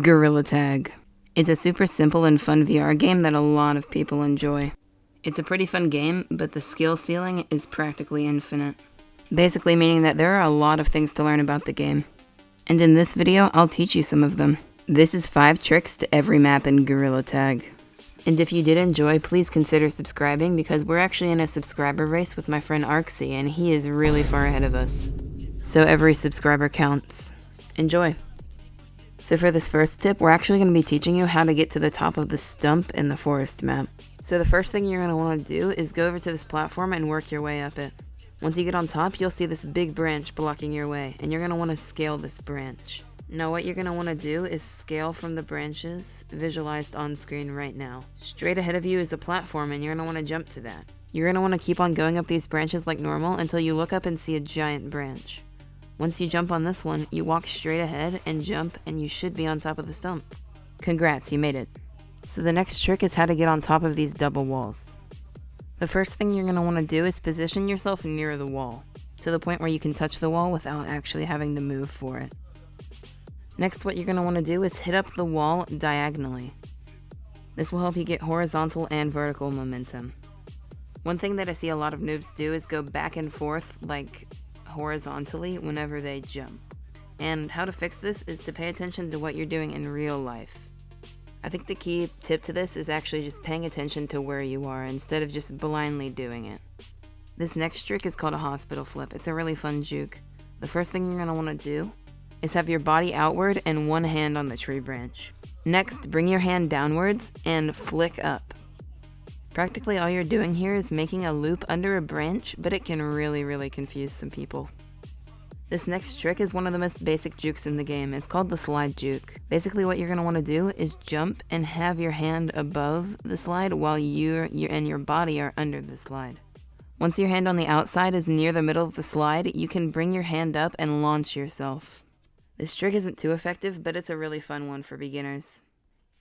Gorilla Tag. It's a super simple and fun VR game that a lot of people enjoy. It's a pretty fun game, but the skill ceiling is practically infinite. Basically meaning that there are a lot of things to learn about the game. And in this video, I'll teach you some of them. This is 5 tricks to every map in Gorilla Tag. And if you did enjoy, please consider subscribing because we're actually in a subscriber race with my friend Arxie and he is really far ahead of us. So every subscriber counts. Enjoy! So for this first tip, we're actually going to be teaching you how to get to the top of the stump in the forest map. So the first thing you're going to want to do is go over to this platform and work your way up it. Once you get on top, you'll see this big branch blocking your way, and you're going to want to scale this branch. Now what you're going to want to do is scale from the branches visualized on screen right now. Straight ahead of you is a platform and you're going to want to jump to that. You're going to want to keep on going up these branches like normal until you look up and see a giant branch. Once you jump on this one, you walk straight ahead and jump and you should be on top of the stump. Congrats, you made it. So the next trick is how to get on top of these double walls. The first thing you're going to want to do is position yourself near the wall, to the point where you can touch the wall without actually having to move for it. Next, what you're going to want to do is hit up the wall diagonally. This will help you get horizontal and vertical momentum. One thing that I see a lot of noobs do is go back and forth like horizontally whenever they jump. And how to fix this is to pay attention to what you're doing in real life. I think the key tip to this is actually just paying attention to where you are instead of just blindly doing it. This next trick is called a hospital flip. It's a really fun juke. The first thing you're going to want to do is have your body outward and one hand on the tree branch. Next, bring your hand downwards and flick up. Practically all you're doing here is making a loop under a branch, but it can really confuse some people. This next trick is one of the most basic jukes in the game. It's called the slide juke. Basically what you're going to want to do is jump and have your hand above the slide while you and your body are under the slide. Once your hand on the outside is near the middle of the slide, you can bring your hand up and launch yourself. This trick isn't too effective, but it's a really fun one for beginners.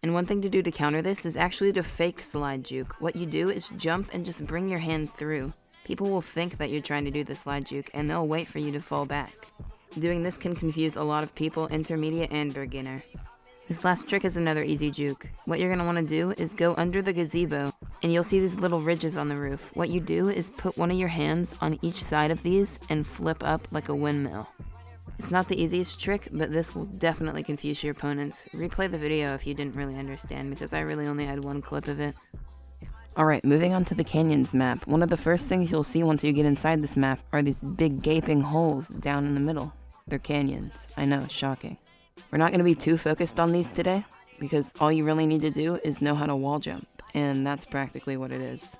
And one thing to do to counter this is actually to fake slide juke. What you do is jump and just bring your hand through. People will think that you're trying to do the slide juke and they'll wait for you to fall back. Doing this can confuse a lot of people, intermediate and beginner. This last trick is another easy juke. What you're going to want to do is go under the gazebo and you'll see these little ridges on the roof. What you do is put one of your hands on each side of these and flip up like a windmill. It's not the easiest trick, but this will definitely confuse your opponents. Replay the video if you didn't really understand, because I really only had one clip of it. Alright, moving on to the canyons map. One of the first things you'll see once you get inside this map are these big gaping holes down in the middle. They're canyons. I know, shocking. We're not going to be too focused on these today, because all you really need to do is know how to wall jump, and that's practically what it is.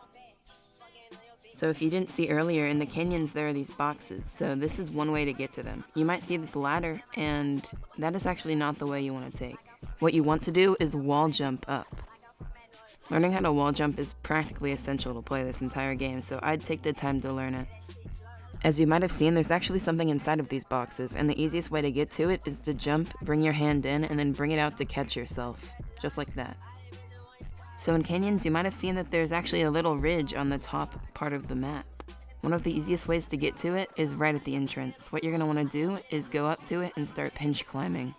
So if you didn't see earlier, in the canyons there are these boxes, so this is one way to get to them. You might see this ladder, and that is actually not the way you want to take. What you want to do is wall jump up. Learning how to wall jump is practically essential to play this entire game, so I'd take the time to learn it. As you might have seen, there's actually something inside of these boxes, and the easiest way to get to it is to jump, bring your hand in, and then bring it out to catch yourself. Just like that. So in canyons, you might have seen that there's actually a little ridge on the top part of the map. One of the easiest ways to get to it is right at the entrance. What you're going to want to do is go up to it and start pinch climbing.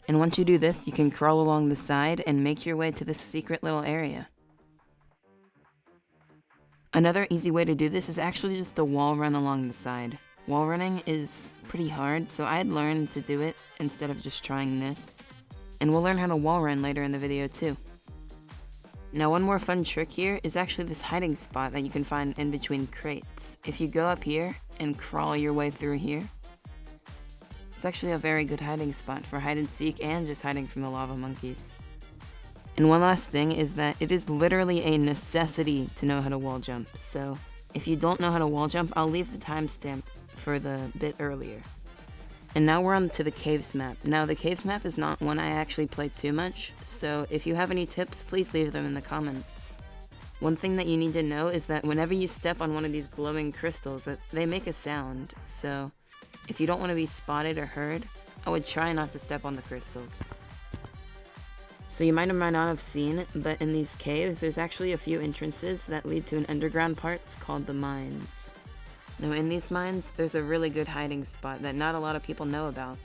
And once you do this, you can crawl along the side and make your way to this secret little area. Another easy way to do this is actually just to wall run along the side. Wall running is pretty hard, so I'd learn to do it instead of just trying this. And we'll learn how to wall run later in the video too. Now one more fun trick here is actually this hiding spot that you can find in between crates. If you go up here and crawl your way through here, it's actually a very good hiding spot for hide and seek and just hiding from the lava monkeys. And one last thing is that it is literally a necessity to know how to wall jump, so if you don't know how to wall jump, I'll leave the timestamp for the bit earlier. And now we're on to the caves map. Now the caves map is not one I actually played too much, so if you have any tips, please leave them in the comments. One thing that you need to know is that whenever you step on one of these glowing crystals, that they make a sound, so if you don't want to be spotted or heard, I would try not to step on the crystals. So you might or might not have seen, but in these caves, there's actually a few entrances that lead to an underground part called the mines. Now in these mines, there's a really good hiding spot that not a lot of people know about.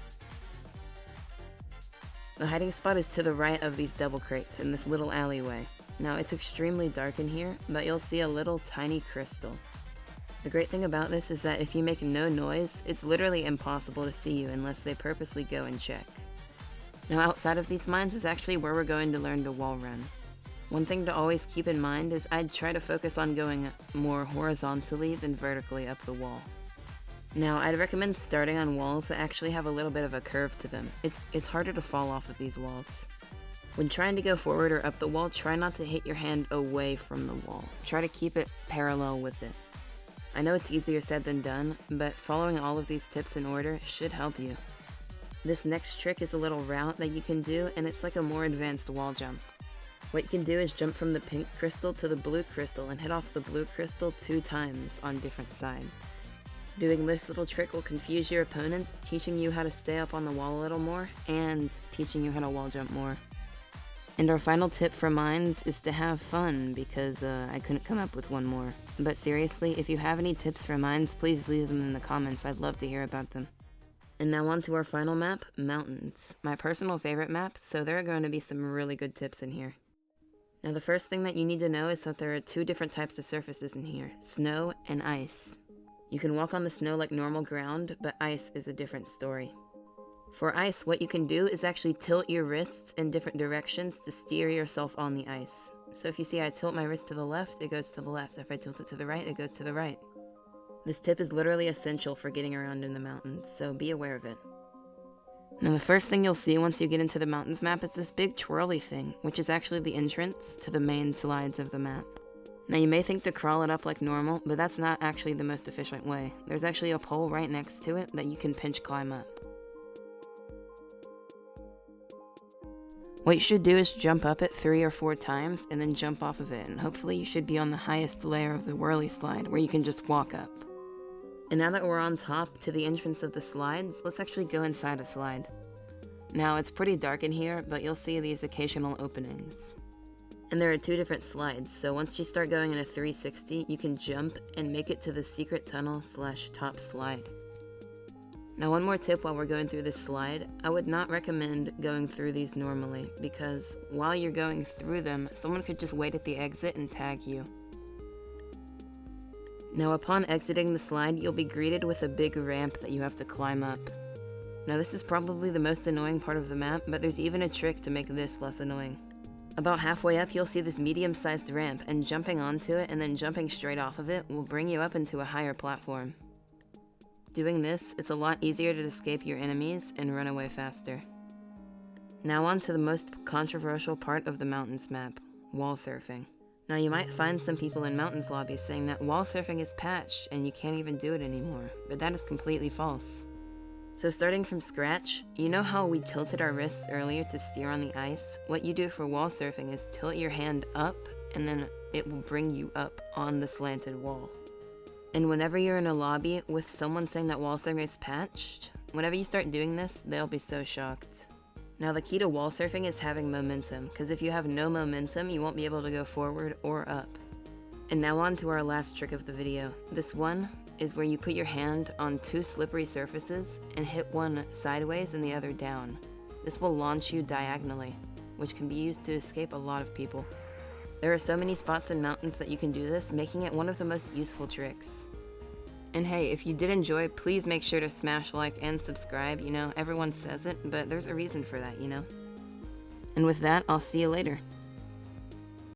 The hiding spot is to the right of these double crates in this little alleyway. Now it's extremely dark in here, but you'll see a little tiny crystal. The great thing about this is that if you make no noise, it's literally impossible to see you unless they purposely go and check. Now outside of these mines is actually where we're going to learn to wall run. One thing to always keep in mind is I'd try to focus on going more horizontally than vertically up the wall. Now I'd recommend starting on walls that actually have a little bit of a curve to them. It's harder to fall off of these walls. When trying to go forward or up the wall, try not to hit your hand away from the wall. Try to keep it parallel with it. I know it's easier said than done, but following all of these tips in order should help you. This next trick is a little route that you can do, and it's like a more advanced wall jump. What you can do is jump from the pink crystal to the blue crystal and hit off the blue crystal 2 times on different sides. Doing this little trick will confuse your opponents, teaching you how to stay up on the wall a little more, and teaching you how to wall jump more. And our final tip for mines is to have fun, because I couldn't come up with one more. But seriously, if you have any tips for mines, please leave them in the comments. I'd love to hear about them. And now on to our final map, mountains. My personal favorite map, so there are going to be some really good tips in here. Now the first thing that you need to know is that there are 2 different types of surfaces in here, snow and ice. You can walk on the snow like normal ground, but ice is a different story. For ice, what you can do is actually tilt your wrists in different directions to steer yourself on the ice. So if you see I tilt my wrist to the left, it goes to the left. If I tilt it to the right, it goes to the right. This tip is literally essential for getting around in the mountains, so be aware of it. Now the first thing you'll see once you get into the mountains map is this big twirly thing, which is actually the entrance to the main slides of the map. Now you may think to crawl it up like normal, but that's not actually the most efficient way. There's actually a pole right next to it that you can pinch climb up. What you should do is jump up it 3 or 4 times and then jump off of it, and hopefully you should be on the highest layer of the whirly slide where you can just walk up. And now that we're on top to the entrance of the slides, let's actually go inside a slide. Now it's pretty dark in here, but you'll see these occasional openings. And there are 2 different slides, so once you start going in a 360, you can jump and make it to the secret tunnel / top slide. Now one more tip while we're going through this slide, I would not recommend going through these normally, because while you're going through them, someone could just wait at the exit and tag you. Now upon exiting the slide, you'll be greeted with a big ramp that you have to climb up. Now this is probably the most annoying part of the map, but there's even a trick to make this less annoying. About halfway up, you'll see this medium-sized ramp, and jumping onto it and then jumping straight off of it will bring you up into a higher platform. Doing this, it's a lot easier to escape your enemies and run away faster. Now on to the most controversial part of the mountains map, wall surfing. Now you might find some people in mountains lobbies saying that wall surfing is patched and you can't even do it anymore, but that is completely false. So starting from scratch, you know how we tilted our wrists earlier to steer on the ice? What you do for wall surfing is tilt your hand up and then it will bring you up on the slanted wall. And whenever you're in a lobby with someone saying that wall surfing is patched, whenever you start doing this, they'll be so shocked. Now the key to wall surfing is having momentum, because if you have no momentum, you won't be able to go forward or up. And now on to our last trick of the video. This one is where you put your hand on 2 slippery surfaces and hit one sideways and the other down. This will launch you diagonally, which can be used to escape a lot of people. There are so many spots in mountains that you can do this, making it one of the most useful tricks. And hey, if you did enjoy, please make sure to smash like and subscribe. You know, everyone says it, but there's a reason for that, you know? And with that, I'll see you later.